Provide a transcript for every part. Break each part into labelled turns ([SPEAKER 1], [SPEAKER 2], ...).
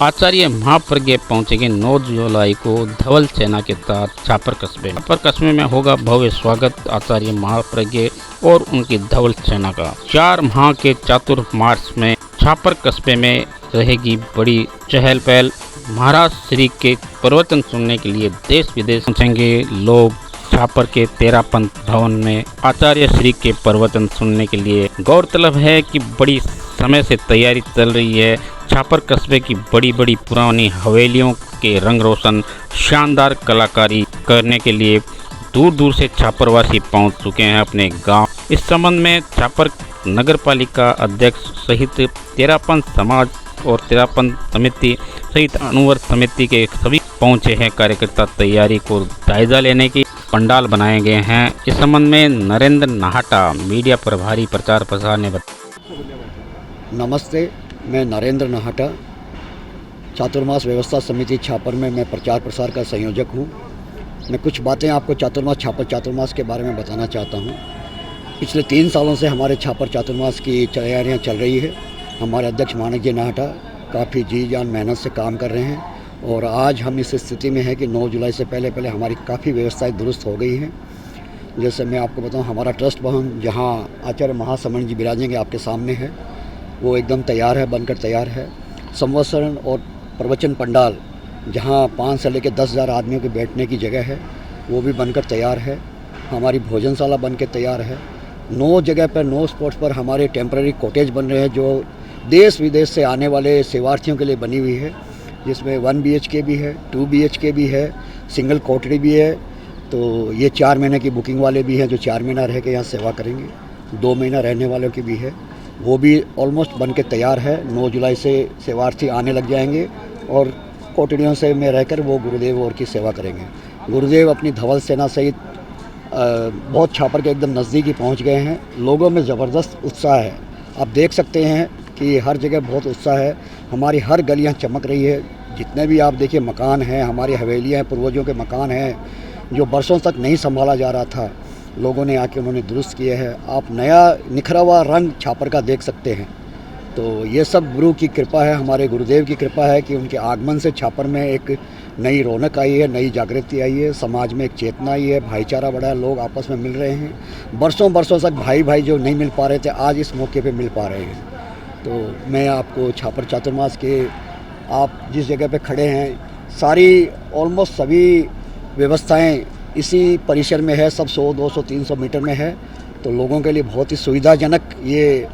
[SPEAKER 1] आचार्य महाप्रज्ञ पहुंचेंगे 9 जुलाई को धवल सेना के तहत छापर कस्बे में होगा भव्य स्वागत आचार्य महाप्रज्ञ और उनकी धवल सेना का। 4 माह के चातुर्मास में छापर कस्बे में रहेगी बड़ी चहल पहल। महाराज श्री के प्रवचन सुनने के लिए देश विदेश पहुंचेंगे लोग। छापर के तेरापंथ भवन में आचार्य श्री के प्रवचन सुनने के लिए। गौरतलब है कि बड़ी समय से तैयारी चल रही है। छापर कस्बे की बड़ी बड़ी पुरानी हवेलियों के रंग रोशन शानदार कलाकारी करने के लिए दूर दूर से छापरवासी पहुंच चुके हैं अपने गांव। इस संबंध में छापर नगर पालिका अध्यक्ष सहित तेरापंथ समाज और तेरापंथ समिति सहित अनुवर्त समिति के सभी पहुंचे हैं कार्यकर्ता तैयारी को जायजा लेने की। पंडाल बनाए गए हैं। इस संबंध में नरेंद्र नाहटा मीडिया प्रभारी प्रचार प्रसार ने बताया।
[SPEAKER 2] नमस्ते, मैं नरेंद्र नाहटा चातुर्मास व्यवस्था समिति छापर में मैं प्रचार प्रसार का संयोजक हूं। मैं कुछ बातें आपको छापर चातुर्मास के बारे में बताना चाहता हूं। पिछले 3 सालों से हमारे छापर चातुर्मास की तैयारियां चल रही है। हमारे अध्यक्ष माणिक जी नाहटा काफ़ी जी जान मेहनत से काम कर रहे हैं और आज हम इस स्थिति में है कि 9 जुलाई से पहले हमारी काफ़ी व्यवस्थाएं दुरुस्त हो गई हैं। जैसे मैं आपको बताऊं, हमारा ट्रस्ट भवन जहां आचार्य महासमण जी विराजेंगे आपके सामने है, वो एकदम तैयार है, बनकर तैयार है। संवत्सरण और प्रवचन पंडाल जहां 5 से लेकर 10,000 आदमियों के बैठने की जगह है, वो भी बनकर तैयार है। हमारी भोजनशाला बनकर तैयार है। 9 जगह पर 9 स्पॉट्स पर हमारे टेम्पररी कॉटेज बन रहे हैं जो देश विदेश से आने वाले सेवार्थियों के लिए बनी हुई है, जिसमें 1 BHK भी है, 2 BHK भी है, सिंगल कोठरी भी है। तो ये 4 महीने की बुकिंग वाले भी हैं जो 4 महीना रह के यहाँ सेवा करेंगे। 2 महीना रहने वालों की भी है, वो भी ऑलमोस्ट बन के तैयार है। 9 जुलाई से सेवार्थी आने लग जाएंगे और कोठरियों से में रहकर वो गुरुदेव और की सेवा करेंगे। गुरुदेव अपनी धवल सेना सहित बहुत छापर के एकदम नज़दीक ही पहुँच गए हैं। लोगों में ज़बरदस्त उत्साह है। आप देख सकते हैं कि हर जगह बहुत उत्साह है। हमारी हर गलियां चमक रही है। जितने भी आप देखिए मकान हैं, हमारी हवेलियां हैं, पूर्वजों के मकान हैं जो बरसों तक नहीं संभाला जा रहा था, लोगों ने आके उन्होंने दुरुस्त किए हैं। आप नया निखरा हुआ रंग छापर का देख सकते हैं। तो ये सब गुरु की कृपा है, हमारे गुरुदेव की कृपा है कि उनके आगमन से छापर में एक नई रौनक आई है, नई जागृति आई है, समाज में एक चेतना आई है, भाईचारा बढ़ा है, लोग आपस में मिल रहे हैं। बरसों तक भाई जो नहीं मिल पा रहे थे आज इस मौके पे मिल पा रहे हैं। तो मैं आपको छापर चातुर्मास के आप जिस जगह पे खड़े हैं, सारी ऑलमोस्ट सभी व्यवस्थाएं इसी परिसर में है। सब 100, 200, 300 मीटर में है। तो लोगों के लिए बहुत ही सुविधाजनक ये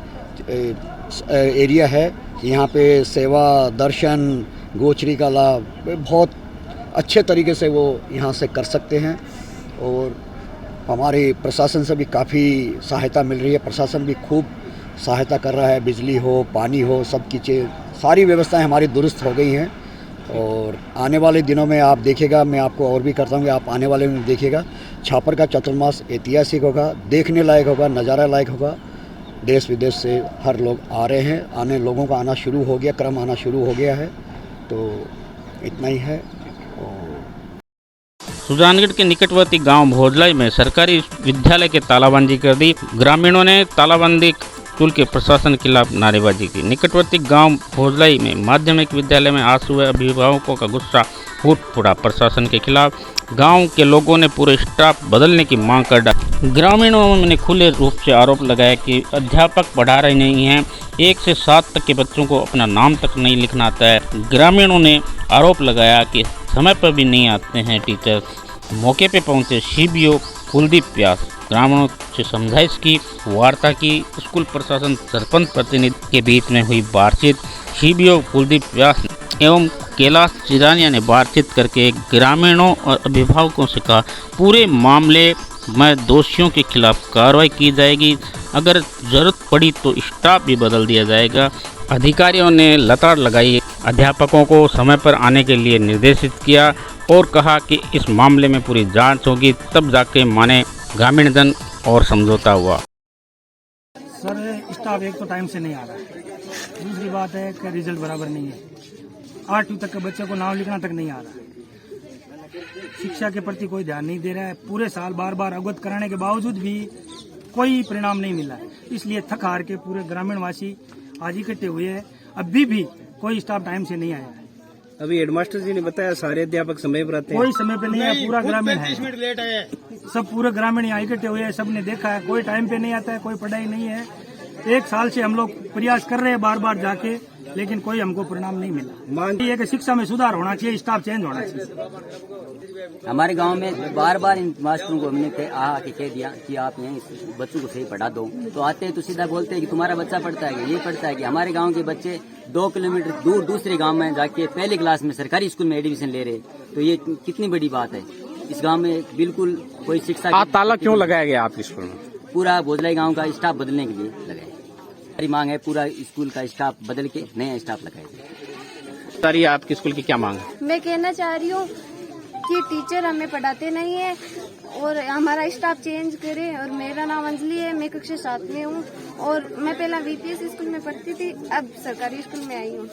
[SPEAKER 2] एरिया है। यहाँ पे सेवा, दर्शन, गोचरी का लाभ बहुत अच्छे तरीके से वो यहाँ से कर सकते हैं। और हमारे प्रशासन से भी काफ़ी सहायता मिल रही है। प्रशासन भी खूब सहायता कर रहा है। बिजली हो, पानी हो, सब की सारी व्यवस्थाएं हमारी दुरुस्त हो गई हैं। और आने वाले दिनों में आप देखिएगा, मैं आपको और भी करता हूँ कि आप आने वाले में देखिएगा, छापर का चातुर्मास ऐतिहासिक होगा, देखने लायक होगा, नज़ारा लायक होगा। देश विदेश से हर लोग आ रहे हैं, लोगों का आना शुरू हो गया, क्रम आना शुरू हो गया है। तो इतना ही है।
[SPEAKER 1] सुजानगढ़ के निकटवर्ती गांव भोजलाई में सरकारी विद्यालय के तालाबंदी कर दी। ग्रामीणों ने तालाबंदी स्कूल के प्रशासन के खिलाफ नारेबाजी की। निकटवर्ती गांव भोजलाई में माध्यमिक विद्यालय में आज सुबह अभिभावकों का गुस्सा फूट पड़ा। प्रशासन के खिलाफ गांव के लोगों ने पूरे स्टाफ बदलने की मांग कर डाली। ग्रामीणों ने खुले रूप से आरोप लगाया कि अध्यापक पढ़ा रहे नहीं हैं। 1 से 7 तक के बच्चों को अपना नाम तक नहीं लिखना आता है। ग्रामीणों ने आरोप लगाया कि समय पर भी नहीं आते हैं टीचर। मौके पर पहुंचे CBO कुलदीप व्यास, ग्रामीणों से समझाइश की, वार्ता की। स्कूल प्रशासन सरपंच प्रतिनिधि के बीच में हुई बातचीत। CBO कुलदीप व्यास एवं कैलाश चिरानिया ने बातचीत करके ग्रामीणों और अभिभावकों से कहा, पूरे मामले में दोषियों के खिलाफ कार्रवाई की जाएगी। अगर जरूरत पड़ी तो स्टाफ भी बदल दिया जाएगा। अधिकारियों ने लताड़ लगाई, अध्यापकों को समय पर आने के लिए निर्देशित किया और कहा कि इस मामले में पूरी जांच होगी, तब जाके माने ग्रामीण जन और समझौता हुआ।
[SPEAKER 3] सर, स्टाफ एक तो टाइम से नहीं आ रहा है। दूसरी बात है कि रिजल्ट बराबर नहीं है। 8वीं तक के बच्चे को नाम लिखना तक नहीं आ रहा है। शिक्षा के प्रति कोई ध्यान नहीं दे रहा है। पूरे साल बार अवगत कराने के बावजूद भी कोई परिणाम नहीं मिला है। इसलिए थक हार के पूरे ग्रामीणवासी आज इकट्ठे हुए हैं। अभी भी कोई स्टाफ टाइम से नहीं आया है।
[SPEAKER 4] अभी हेडमास्टर जी ने बताया सारे अध्यापक समय पर आते हैं।
[SPEAKER 3] कोई समय पे नहीं है, पूरा ग्रामीण है, सब पूरे ग्रामीण यहाँ इकट्ठे हुए हैं, सबने देखा है, कोई टाइम पे नहीं आता है, कोई पढ़ाई नहीं है। 1 साल से हम लोग प्रयास कर रहे हैं बार बार जाके, लेकिन कोई हमको परिणाम नहीं मिला। मांग ये है कि शिक्षा में सुधार होना चाहिए, स्टाफ चेंज होना चाहिए।
[SPEAKER 5] हमारे गांव में बार बार इन मास्टरों को हमने कह दिया कि आप यहाँ बच्चों को सही पढ़ा दो, तो आते हैं तो सीधा बोलते हैं कि तुम्हारा बच्चा पढ़ता है कि ये पढ़ता है कि हमारे गांव के बच्चे 2 किलोमीटर दूर दूसरे गांव में जाके पहली क्लास में सरकारी स्कूल में एडमिशन ले रहे, तो ये कितनी बड़ी बात है। इस गांव में बिल्कुल कोई शिक्षा
[SPEAKER 4] ताला क्यों लगाया गया आपके स्कूल में?
[SPEAKER 5] पूरा भोजलाई गांव का स्टाफ बदलने के लिए लगाया। हमारी मांग है पूरा स्कूल का स्टाफ बदल के नया स्टाफ लगाया जाए।
[SPEAKER 4] सर, ये आपके स्कूल की क्या मांग है?
[SPEAKER 6] मैं कहना चाह रही हूँ कि टीचर हमें पढ़ाते नहीं है और हमारा स्टाफ चेंज करे। और मेरा नाम अंजलि है, मैं कक्षा 7 में हूँ और मैं पहला वीपीएस स्कूल में पढ़ती थी, अब सरकारी स्कूल में आई हूँ।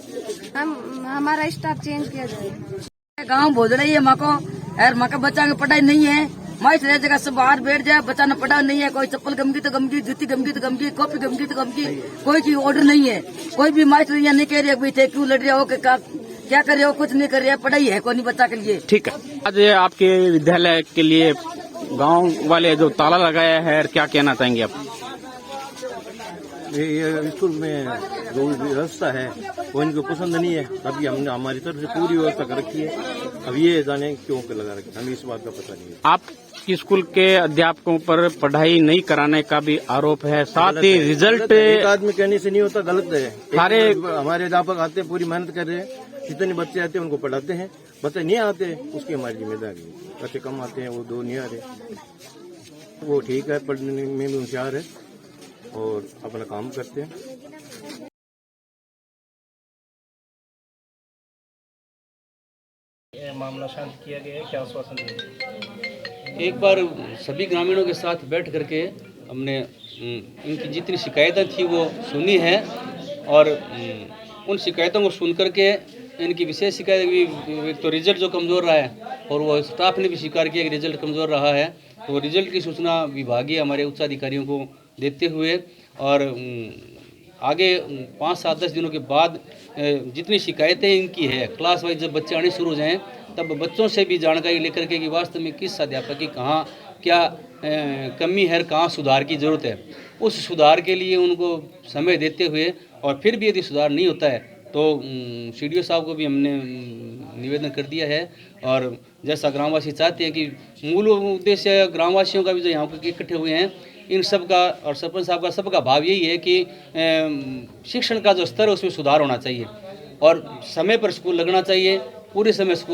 [SPEAKER 6] हमारा स्टाफ चेंज किया जाए।
[SPEAKER 7] गाँव भोजड़ाई है माको, और माँ का बच्चा की पढ़ाई नहीं है, मास्टर एक जगह सब बाहर बैठ जाए, बच्चा ने पढ़ा नहीं है, कोई चप्पल गमगी तो गमगी, जूती गमगी तो गमगी, कॉपी गमगी तो गमगी, कोई की ऑर्डर नहीं है। कोई भी मास्टर यहाँ नहीं कह रहे भाई थे क्यों लड़ रहे हो, क्या कर रहे हो, कुछ नहीं कर रहे, पढ़ाई है कोई नहीं बच्चा के लिए।
[SPEAKER 4] ठीक है, आज आपके विद्यालय के लिए गांव वाले जो ताला लगाया है, क्या कहना चाहेंगे आप?
[SPEAKER 8] ये स्कूल में जो व्यवस्था है वो इनको पसंद नहीं है, अभी हमने हमारी तरफ से पूरी व्यवस्था कर रखी है। अब ये जाने क्यों लगा रखी है, हमें इस बात का पता नहीं है।
[SPEAKER 4] आपकी स्कूल के अध्यापकों पर पढ़ाई नहीं कराने का भी आरोप है, साथ ही रिजल्ट
[SPEAKER 8] एक आदमी कहने से नहीं होता, गलत है।
[SPEAKER 4] सारे
[SPEAKER 8] हमारे अध्यापक आते हैं, पूरी मेहनत कर रहे हैं, जितने बच्चे आते हैं उनको पढ़ाते हैं, बच्चे नहीं आते उसकी हमारी जिम्मेदारी है। बच्चे कम आते हैं, वो 2 नहीं आ रहे, वो ठीक है, पढ़ने में भी होशियार है और अपना काम करते हैं।
[SPEAKER 9] मामला शांत किया गया है, क्या आश्वासन दिया? एक बार सभी ग्रामीणों के साथ बैठ करके हमने इनकी जितनी शिकायतें थी वो सुनी है और उन शिकायतों को सुन करके इनकी विशेष शिकायत भी, एक तो रिजल्ट जो कमज़ोर रहा है और वो स्टाफ ने भी स्वीकार किया कि रिजल्ट कमज़ोर रहा है, तो रिजल्ट की सूचना विभागीय हमारे उच्च अधिकारियों को देते हुए और आगे 5-7-10 दिनों के बाद जितनी शिकायतें इनकी है क्लास वाइज जब बच्चे आने शुरू हो जाएँ तब बच्चों से भी जानकारी लेकर के कि वास्तव में किस अध्यापक की कहाँ क्या कमी है, कहाँ सुधार की ज़रूरत है, उस सुधार के लिए उनको समय देते हुए और फिर भी यदि सुधार नहीं होता है तो CDO साहब को भी हमने निवेदन कर दिया है। और जैसा ग्रामवासी चाहते हैं कि मूल उद्देश्य ग्रामवासियों का भी जो यहाँ पर इकट्ठे हुए हैं इन सब का और सरपंच साहब का सबका भाव यही है कि शिक्षण का जो स्तर है उसमें सुधार होना चाहिए और समय पर स्कूल लगना चाहिए, पूरे समय स्कूल